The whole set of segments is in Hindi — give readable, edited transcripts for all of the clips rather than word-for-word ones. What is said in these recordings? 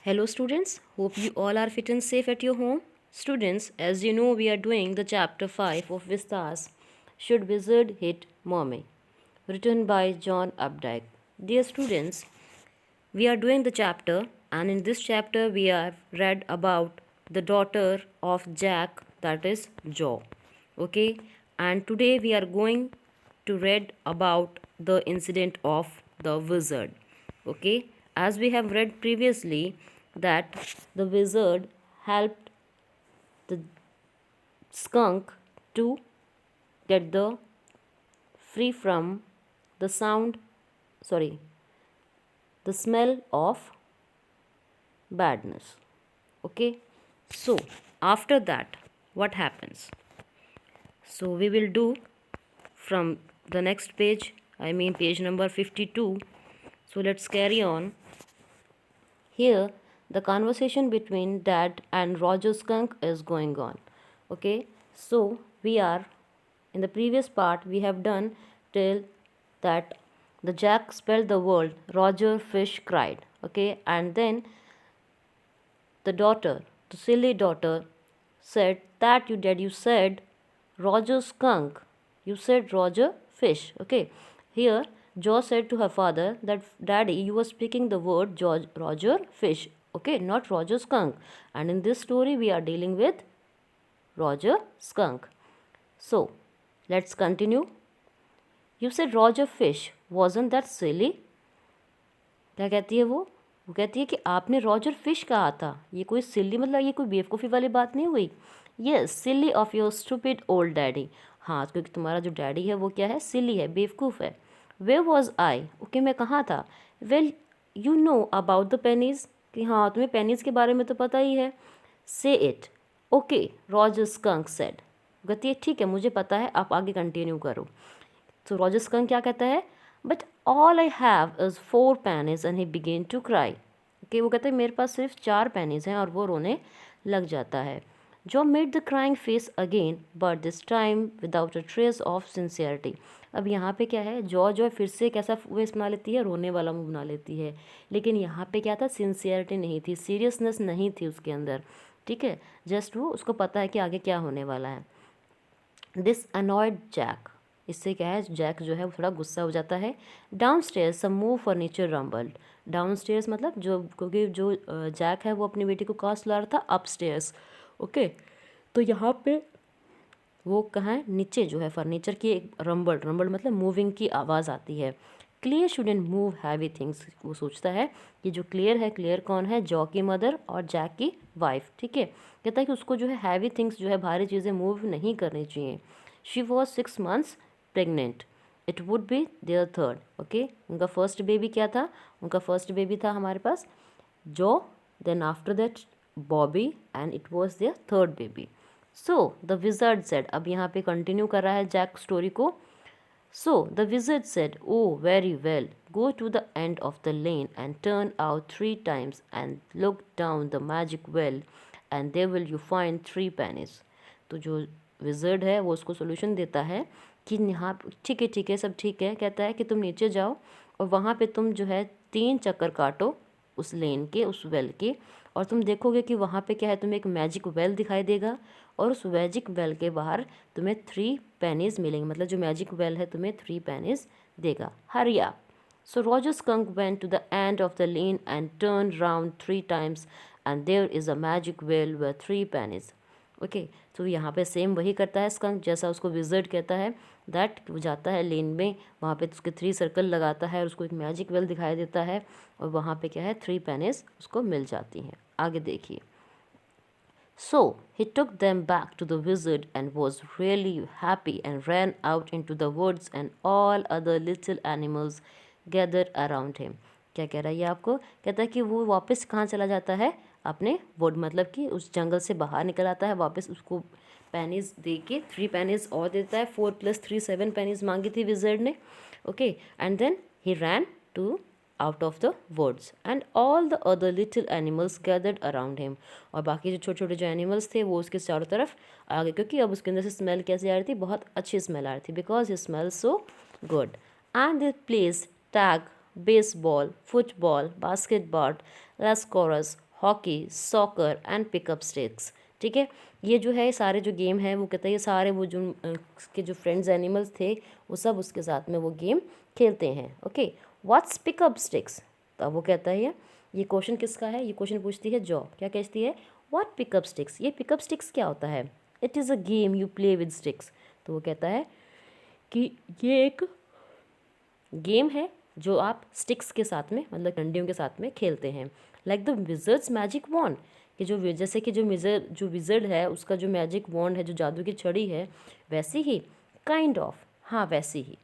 Hello students, hope you all are fit and safe at your home. Students, as you know we are doing the chapter 5 of Vistas, Should Wizard Hit Mommy, written by John Updike. Dear students, we are doing the chapter and in this chapter we have read about the daughter of Jack, that is Jo. Okay, and today we are going to read about the incident of the wizard. Okay, as we have read previously that the wizard helped the skunk to get the free from the sound, sorry, the smell of badness. Okay, so after that what happens? So we will do from the next page, I mean page number 52. So let's carry on. Here, the conversation between Dad and Roger Skunk is going on. Okay, so we are in the previous part, we have done till that the Jack spelled the word, Roger Fish cried. Okay, and then the daughter, the silly daughter, said that you did. You said Roger Skunk. You said Roger Fish. Okay. Here, Jo said to her father that Daddy, you were speaking the word George, Roger Fish. Okay, not Roger Skunk. And in this story, we are dealing with Roger Skunk. So, let's continue. You said Roger Fish. Wasn't that silly? क्या कहती है वो कहती है कि आपने रॉजर फिश कहा था। ये कोई सिल्ली मतलब ये कोई बेवकूफ़ी वाली बात नहीं हुई। Yes, silly of your stupid old daddy. हाँ, क्योंकि तुम्हारा जो डैडी है वो क्या है, सिल्ली है, बेवकूफ़ है। वेयर वॉज आई, ओके मैं कहाँ था। Well you know about the pennies, कि हाँ तुम्हें पेनीज़ के बारे में तो पता ही है। से it, okay Roger skunk said. कहती है ठीक है मुझे पता है, आप आगे कंटिन्यू करो। तो रॉजर स्कंक क्या कहता है, but all I have is 4 pennies and he began to cry. Okay, वो कहते हैं मेरे पास सिर्फ 4 पेनीज हैं और वो रोने लग जाता है। जो made the crying face again but this time without a trace of sincerity. अब यहाँ पे क्या है, जो फिर से कैसा फेस बना लेती है, रोने वाला मुंह बना लेती है। लेकिन यहाँ पे क्या था, सिंसियरिटी नहीं थी, सीरियसनेस नहीं थी उसके अंदर। ठीक है, जस्ट वो उसको पता है कि आगे क्या होने वाला है। दिस अनॉयड जैक, इससे क्या है, जैक जो है वो थोड़ा गुस्सा हो जाता है। डाउन स्टेयर्स सम मोर फर्नीचर रम्बल्ड। डाउन स्टेयर्स मतलब जो, क्योंकि जो जैक है वो अपनी बेटी को कहाँ सुला रहा था, अप स्टेयर्स। ओके, तो यहाँ पे वो कहाँ है, नीचे जो है फर्नीचर की एक रम्बल, रम्बल मतलब मूविंग की आवाज़ आती है। Clear shouldn't move heavy things, वो सोचता है कि जो क्लियर है, क्लियर कौन है, जॉ की मदर और जैक की वाइफ। ठीक है, कहता है कि उसको जो है हैवी थिंग्स जो है भारी चीज़ें मूव नहीं करनी चाहिए। She was 6 months pregnant, it would be their third. Okay, उनका फर्स्ट बेबी क्या था, उनका फर्स्ट बेबी था हमारे पास जो, then after that Bobby and it was their third baby. So the wizard said, अब यहाँ पे कंटिन्यू कर रहा है जैक स्टोरी को। So the wizard said, oh very well, go to the end of the lane and turn out 3 times and look down the magic well and there will you find 3 pennies। तो जो विजर्ड है वो उसको सोल्यूशन देता है कि यहाँ ठीक है सब ठीक है, कहता है कि तुम नीचे जाओ और वहाँ पे तुम जो है 3 चक्कर काटो उस लेन के, उस वेल के, और तुम देखोगे कि वहाँ पे क्या है, तुम्हें एक मैजिक वेल दिखाई देगा और उस मैजिक वेल के बाहर तुम्हें 3 pennies मिलेंगे, मतलब जो मैजिक वेल है तुम्हें 3 pennies देगा। Hurry up. So Roger Skunk went to the end of the lane and turned round 3 times and there is a magic well with 3 pennies. Okay, तो यहाँ पे सेम वही करता है स्कंक जैसा उसको विजर्ड कहता है, दैट वो जाता है लेन में, वहाँ पे उसके 3 सर्कल लगाता है और उसको एक मैजिक वेल दिखाई देता है और वहाँ पे क्या है 3 pennies उसको मिल जाती हैं। आगे देखिए। So he took them back to the wizard and was really happy and ran out into the woods and all other little animals gathered around him. क्या कह रहा है ये आपको, कहता है कि वो वापस कहाँ चला जाता है, अपने वुड मतलब कि उस जंगल से बाहर निकल आता है वापस, उसको पेनीज दे के 3 pennies और देता है। 4 + 3 7 pennies मांगी थी विजर्ड ने। Okay, and then he ran to out of the woods and all the other little animals gathered around him. और बाकी जो छोटे छोटे जो एनिमल्स थे वो उसके चारों तरफ आ गए, क्योंकि अब उसके अंदर से स्मेल कैसी आ रही थी, बहुत अच्छी स्मेल आ रही थी, because he smell so good. And they place tag, baseball, football, basketball, lacrosse, hockey, soccer and pickup sticks. ठीक है, ये जो है सारे जो गेम है वो कहता है ये सारे वो जो उसके जो फ्रेंड्स एनिमल्स थे वो सब उसके साथ में वो गेम खेलते हैं। Okay, what's pickup sticks? तो अब वो कहता है ये क्वेश्चन किसका है? ये क्वेश्चन पूछती है जॉ। क्या कहती है? What pickup sticks? ये पिकअप स्टिक्स क्या होता है? It is a game you play with sticks. तो वो कहता है कि ये एक गेम है जो आप स्टिक्स के साथ में मतलब डंडियों के साथ में खेलते हैं। Like the wizard's magic wand, कि जो जैसे कि जो विजर्ड है उसका जो मैजिक वॉन्ड है, जो जादू की छड़ी है, वैसी ही, काइंड ऑफ, हाँ वैसी ही।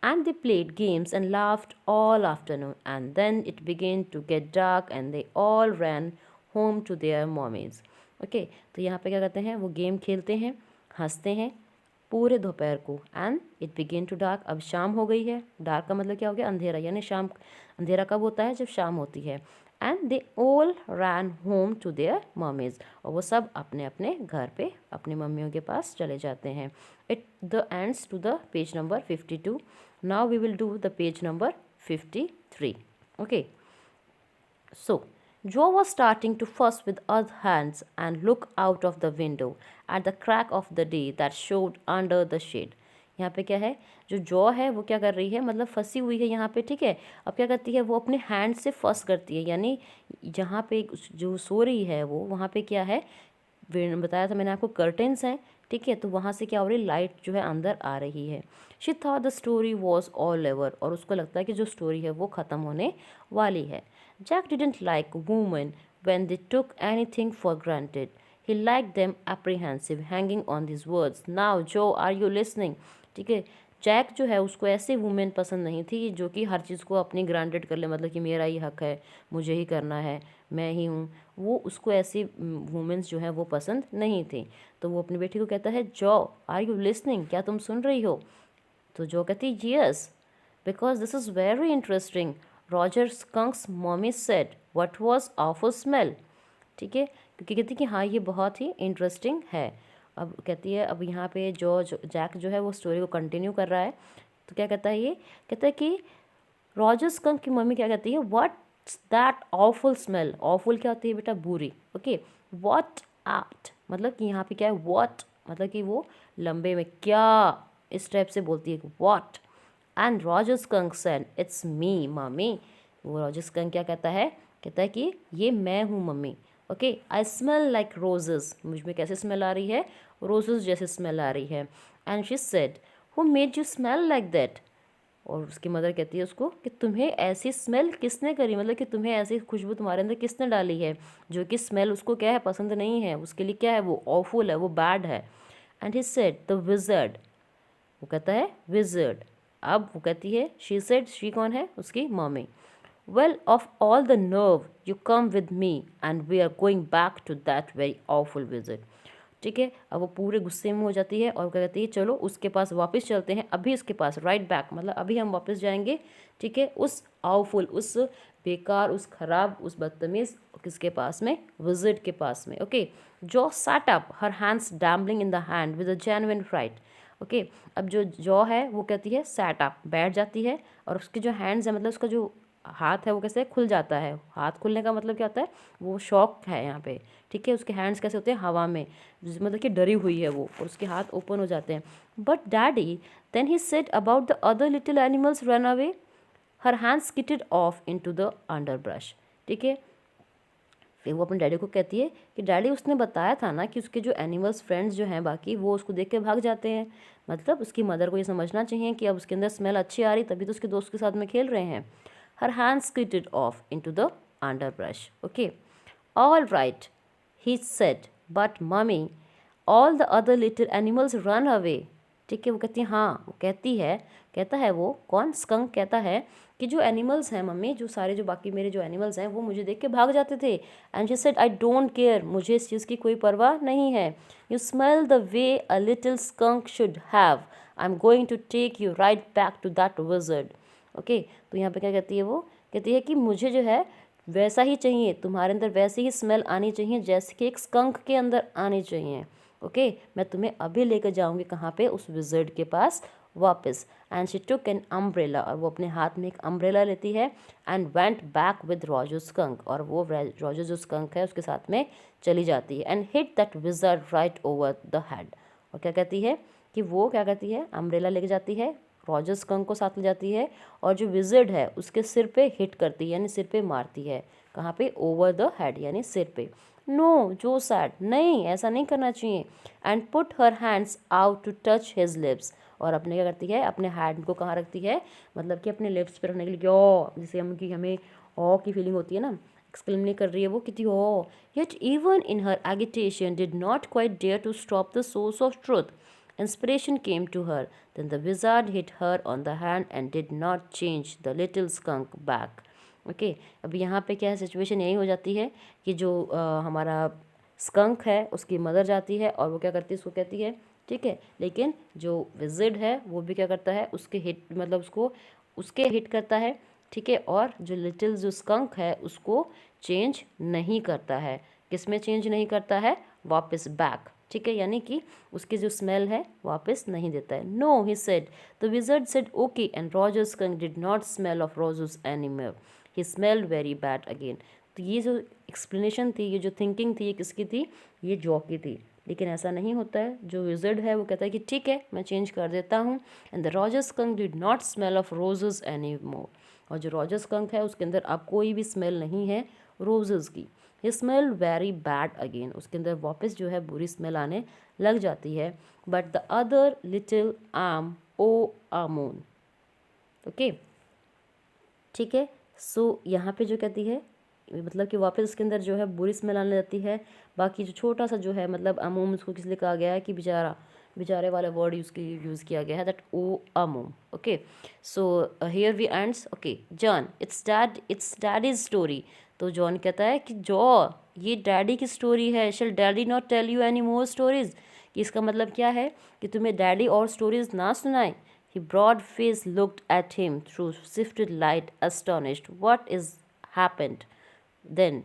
And they played games and laughed all afternoon, and then it began to get dark and they all ran home to their mommies. Okay, तो यहाँ पे क्या करते हैं? वो गेम खेलते हैं, हंसते हैं पूरे दोपहर को। And it began to dark, अब शाम हो गई है। डार्क का मतलब क्या हो गया? अंधेरा, यानी शाम। अंधेरा कब होता है? जब शाम होती है। And they all ran home to their mummies, और वो सब अपने अपने घर पे अपनी मम्मियों के पास चले जाते हैं। It the ends to the page number 52. Now we will do the page number 53. Okay. So, Joe was starting to fuss with other hands and look out of the window at the crack of the day that showed under the shade. यहाँ पे क्या है? जो जॉ है वो क्या कर रही है? मतलब फंसी हुई है यहाँ पे। ठीक है, अब क्या करती है? वो अपने हैंड से फंस करती है, यानी जहाँ पे जो सो रही है वो वहाँ पे क्या है? बताया था मैंने आपको, कर्टेंस हैं। ठीक है, तो वहाँ से क्या हो रही? लाइट जो है अंदर आ रही है। She thought the story was all over, और उसको लगता है कि जो स्टोरी है वो ख़त्म होने वाली है। Jack didn't like women when they took anything for granted, he like them apprehensive hanging on this words. Now Joe are you listening? ठीक है, जैक जो है उसको ऐसी वुमेन पसंद नहीं थी जो कि हर चीज़ को अपनी ग्रांटेड कर ले, मतलब कि मेरा ही हक है, मुझे ही करना है, मैं ही हूँ। वो उसको ऐसी वुमेन्स जो हैं वो पसंद नहीं थी। तो वो अपनी बेटी को कहता है, जॉ आर यू लिसनिंग? क्या तुम सुन रही हो? तो जॉ कहती है, yes, because this is very interesting. Roger skunk's mommy said, what was awful smell? ठीक है, क्योंकि कहती है कि हाँ ये बहुत ही इंटरेस्टिंग है। अब कहती है, अब यहाँ पे जैक जो है वो स्टोरी को कंटिन्यू कर रहा है। तो क्या कहता है? ये कहता है कि रॉजर स्कंक की मम्मी क्या कहती है? What's that awful smell? Awful क्या होती है बेटा? बुरी। ओके, व्हाट एट मतलब कि यहाँ पे क्या है? व्हाट मतलब कि वो लंबे में क्या, इस टाइप से बोलती है, what. And Roger skunk said, it's me mummy. वो रॉजर स्कंक क्या कहता है? कहता है कि ये मैं हूँ mummy. Okay, I smell like roses, मुझ में कैसे स्मेल आ रही है? रोजेस जैसे स्मेल आ रही है। And she said, who made you smell like that? और उसकी मदर कहती है उसको कि तुम्हें ऐसी स्मेल किसने करी, मतलब कि तुम्हें ऐसी खुशबू तुम्हारे अंदर किसने डाली है? जो कि स्मेल उसको क्या है? पसंद नहीं है, उसके लिए क्या है? वो ऑफुल है, वो बैड है। And he said, the wizard. वो कहता है विजर्ड। अब वो कहती है, शी सेड, शी कौन है? उसकी मम्मी। Well, of all the nerve you come with me and we are going back to that very awful wizard. ठीक है, अब वो पूरे गुस्से में हो जाती है और क्या कहती है, चलो उसके पास वापस चलते हैं, अभी उसके पास, राइट बैक मतलब अभी हम वापस जाएंगे। ठीक है, उस आउफुल, उस बेकार, उस खराब, उस बदतमीज़ किसके पास में? विजिट के पास में। Okay, Jo sat up, her hands dangling in the hand with a genuine fright. Okay, अब जो जॉ है वो कहती है सैट अप, बैठ जाती है, और उसके जो हैंड्स है मतलब उसका जो हाथ है वो कैसे खुल जाता है? हाथ खुलने का मतलब क्या होता है? वो शॉक है यहाँ पे। ठीक है, उसके हैंड्स कैसे होते हैं? हवा में, मतलब कि डरी हुई है वो, और उसके हाथ ओपन हो जाते हैं। But daddy, then he said about the other little animals run away, her hands skitted off into the underbrush. ठीक है, फिर वो अपने डैडी को कहती है कि डैडी उसने बताया था ना कि उसके जो एनिमल्स फ्रेंड्स जो हैं बाकी, वो उसको देख के भाग जाते हैं। मतलब उसकी मदर को ये समझना चाहिए कि अब उसके अंदर स्मेल अच्छी आ रही, तभी तो उसके दोस्त के साथ में खेल रहे हैं। हर hands scooted off into the underbrush. Okay. All right, he said, but mummy, all the other little animals run away. ठीक है, वो कहती है, हाँ वो कहता है वो कौन? स्कंक कहता है कि जो एनिमल्स हैं मम्मी, जो सारे जो बाकी मेरे जो एनिमल्स हैं वो मुझे देख के भाग जाते थे। And she said, I don't care, मुझे इस चीज़ की कोई परवाह नहीं है। You smell the way a little skunk should have, I am going to take you right back to that wizard. Okay, तो यहाँ पे क्या कहती है? वो कहती है कि मुझे जो है वैसा ही चाहिए, तुम्हारे अंदर वैसी ही स्मेल आनी चाहिए जैसे कि एक स्कंक के अंदर आनी चाहिए। ओके, मैं तुम्हें अभी लेकर जाऊंगी कहाँ पे? उस विजर्ड के पास, वापस, and she took an umbrella, और वो अपने हाथ में एक अम्ब्रेला लेती है, and went back with Roger skunk, और वो रॉजर जो स्कंक है उसके साथ में चली जाती है, and hit that wizard right over the head. और क्या कहती है कि वो क्या कहती है, अम्ब्रेला लेके जाती है, रॉजर स्कंक को साथ ले जाती है, और जो विज़र्ड है उसके सिर पे हिट करती है, यानी सिर पे मारती है। कहाँ पे? ओवर द हेड, यानी सिर पे। नो, जो सैड, नहीं ऐसा नहीं करना चाहिए। And put her hands out to touch his lips, और अपने क्या करती है, अपने हैंड को कहाँ रखती है, मतलब कि अपने लिप्स पे रखने के लिए, ओ जैसे हम कि हमें ओ की फीलिंग होती है ना, एक्सक्लेम नहीं कर रही है वो, कितनी ओ। Yet even in her agitation did not quite dare to stop the source of truth. Inspiration came to her. Then the wizard hit her on the hand and did not change the little skunk back. Okay अब यहाँ पे क्या है, सिचुएशन यही हो जाती है कि जो हमारा स्कंक है उसकी मदर जाती है और वो क्या करती है, उसको कहती है ठीक है, लेकिन जो विजिड है वो भी क्या करता है, उसके हिट मतलब उसको उसके हिट करता है, ठीक है, और जो लिटिल जो स्कंक है उसको चेंज नहीं करता है। किस में चेंज नहीं करता है? वापस बैक, ठीक है, यानी कि उसकी जो स्मेल है वापस नहीं देता है। No, he said, the wizard said okay, and Roger skunk did not smell of roses anymore, he smelled very bad again. तो ये जो एक्सप्लेनेशन थी, ये जो थिंकिंग थी, ये किसकी थी? ये जॉ की थी। लेकिन ऐसा नहीं होता है, जो विजर्ड है वो कहता है कि ठीक है मैं चेंज कर देता हूँ, and the Roger skunk did not smell of roses any more, और जो रॉजर स्कंक है उसके अंदर अब कोई भी स्मेल नहीं है रोजेस की। ही स्मेल वेरी बैड अगेन, उसके अंदर वापस जो है बुरी स्मेल आने लग जाती है। बट द अदर लिटिल आम ओ आमोन, ओके, ठीक है। सो यहाँ पे जो कहती है मतलब कि वापस उसके अंदर जो है बुरी स्मेल आने लगती है। बाकी जो छोटा सा जो है मतलब अमूम, उसको किस लिए कहा गया है कि बेचारा, बेचारे वाला वर्ड यूज़ किया गया है, दैट ओ अमूम, okay. So here we ends, okay. John, it's daddy's story. तो जॉन कहता है कि जॉ, ये डैडी की स्टोरी है, shall daddy not tell you any more stories, कि इसका मतलब क्या है कि तुम्हें डैडी और स्टोरीज ना सुनाए। He broad face looked at him through sifted light, astonished. What is happened then?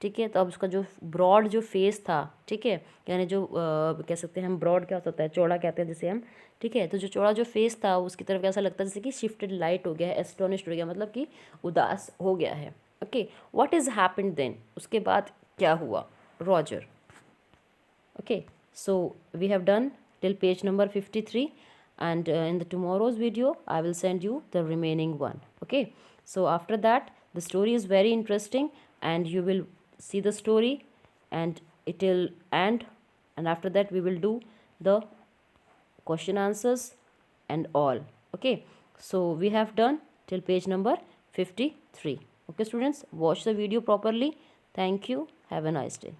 ठीक है, तो अब उसका जो ब्रॉड जो फेस था, ठीक है, यानी जो कह सकते हैं हम ब्रॉड क्या होता है, चौड़ा कहते हैं जिसे हम, ठीक है, तो जो चौड़ा जो फेस था उसकी तरफ ऐसा लगता है जैसे कि शिफ्टेड लाइट हो गया है, एस्टोनिश्ड हो गया, मतलब कि उदास हो गया है। Okay, what is happened then, उसके बाद क्या हुआ? Roger, okay, so we have done till page number 53, and in the tomorrow's video I will send you the remaining one, okay. So after that the story is very interesting, and you will see the story and it will end, and after that we will do the question answers and all, okay. So we have done till page number 53. Okay students, watch the video properly. Thank you, have a nice day.